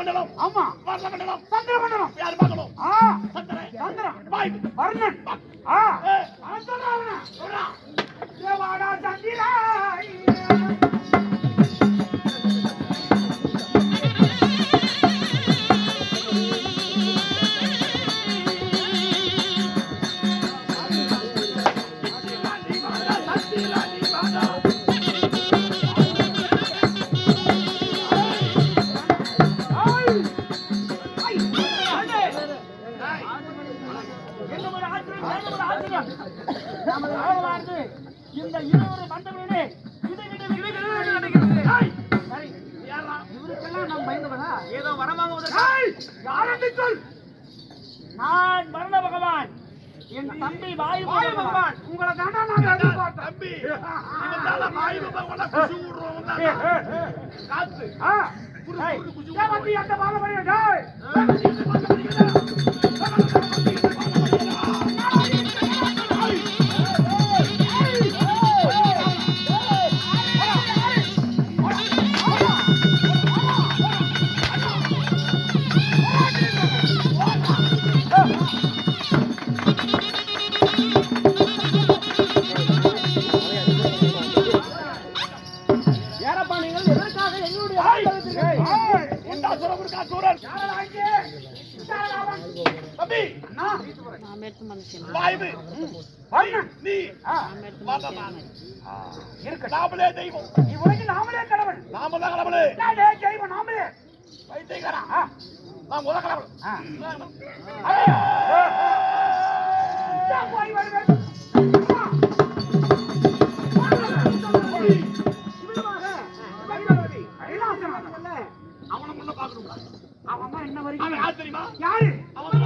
மண்டலம். ஆமா. வர்ண மண்டலம். சந்திர மண்டலம். யார் பார்க்கணும்? சந்திரன். வாய்ப்பு. வர்ணன். சொல்றா. தேவாடா சந்திரா. இந்த இருவரு மண்டபமே இவருக்கெல்லாம் நாம் பயந்தவனா? ஏதோ வரமாக சொல். நான் மரண பகவான், என் தம்பி வாயு பகவான். உங்களை தாண்டா நான் எதிர்பார்த்தேன். தம்பி வாயு பகவான் குசு விடுறோம் காத்து வந்து எந்த பால பண்ணியா? நாமளே தெய்வம். நாமளே கடவுள். நாமளே கடவுளே. தெய்வம் நாமளே. வைத்தியகாரா நான் முத கடவுள். அவனை முன்ன பாக்கணும்டா. அவன் என்ன வரைக்கும் யார் தெரியுமா? யாரு? அவன்